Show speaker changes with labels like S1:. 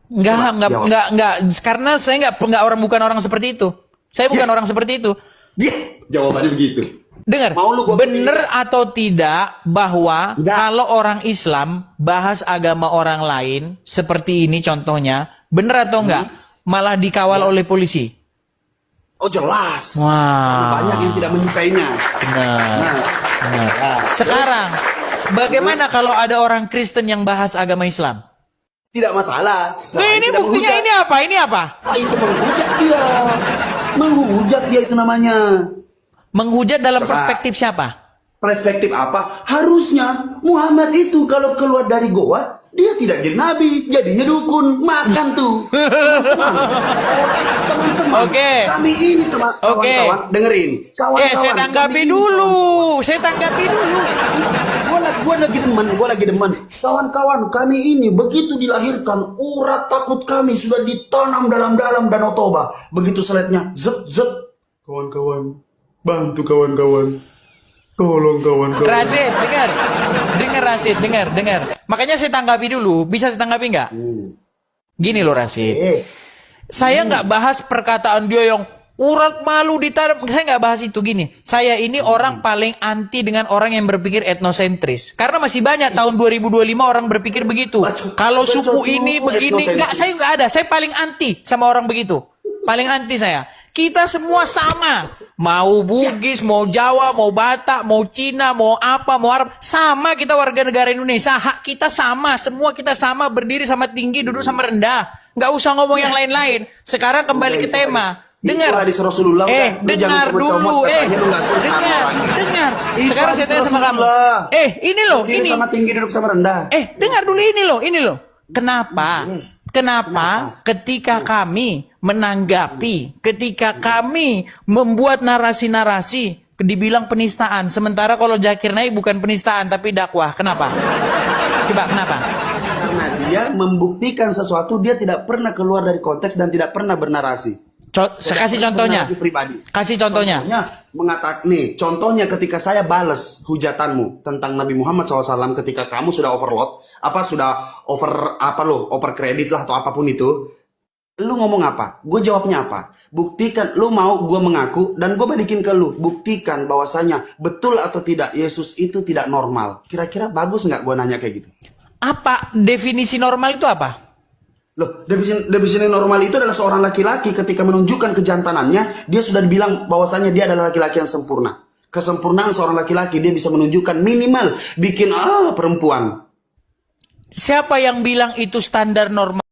S1: Enggak. Karena saya bukan orang seperti itu. Saya bukan orang seperti itu.
S2: Jawabannya begitu.
S1: Dengar, bener atau tidak bahwa kalau orang Islam bahas agama orang lain seperti ini contohnya, bener atau enggak? Malah dikawal oleh polisi.
S2: Oh jelas.
S1: Wah.
S2: Banyak yang tidak menyukainya.
S1: Benar. Sekarang, bagaimana kalau ada orang Kristen yang bahas agama Islam?
S2: Tidak masalah.
S1: Ini buktinya ini apa?
S2: Itu menghujat dia. Menghujat dia itu namanya.
S1: Menghujat dalam perspektif siapa?
S2: Perspektif apa? Harusnya Muhammad itu kalau keluar dari goa, dia tidak jadi nabi, jadinya dukun, makan tuh. Teman-teman, kami ini kawan-kawan, dengerin. Kawan-kawan,
S1: saya tanggapi dulu.
S2: Gue lagi demen. Kawan-kawan, kami ini begitu dilahirkan, urat takut kami sudah ditanam dalam-dalam Danau Toba. Begitu seletnya, zep. Kawan-kawan, bantu kawan-kawan. Tolong kawan-kawan.
S1: Rasid, dengar. Makanya saya tanggapi dulu. Bisa saya tanggapi nggak? Gini loh Rasid. Saya nggak bahas perkataan dia yang urat malu ditanam. Saya nggak bahas itu. Gini, saya ini orang paling anti dengan orang yang berpikir etnosentris. Karena masih banyak tahun 2025 orang berpikir begitu. Kalau suku ini begini, saya nggak ada. Saya paling anti sama orang begitu. Paling anti saya. Kita semua sama. Mau Bugis, mau Jawa, mau Batak, mau Cina, mau apa, mau Arab. Sama kita warga negara Indonesia. Hak kita sama. Semua kita sama. Berdiri sama tinggi, duduk sama rendah. Nggak usah ngomong yang lain-lain. Sekarang kembali ke tema. Dengar. Dengar dulu. Dengar. Sekarang saya tanya sama kamu. Ini loh. Ini.
S2: Sama tinggi, duduk sama rendah.
S1: Dengar dulu ini loh. Kenapa ketika kami menanggapi, ketika kami membuat narasi-narasi, dibilang penistaan. Sementara kalau Zakir Naik bukan penistaan, tapi dakwah. Kenapa? Coba, kenapa?
S2: Karena dia membuktikan sesuatu, dia tidak pernah keluar dari konteks dan tidak pernah bernarasi.
S1: Kasih contohnya. Kasih contohnya.
S2: Contohnya ketika saya balas hujatanmu tentang Nabi Muhammad SAW ketika kamu sudah overload, over kredit lah atau apapun itu, lu ngomong apa? Gue jawabnya apa? Buktikan, lu mau gue mengaku dan gue balikin ke lu, buktikan bahwasanya betul atau tidak Yesus itu tidak normal. Kira-kira bagus nggak gue nanya kayak gitu?
S1: Apa definisi normal itu apa?
S2: Loh, definisi normal itu adalah seorang laki-laki ketika menunjukkan kejantanannya, dia sudah dibilang bahwasanya dia adalah laki-laki yang sempurna. Kesempurnaan seorang laki-laki, dia bisa menunjukkan minimal bikin perempuan.
S1: Siapa yang bilang itu standar normal?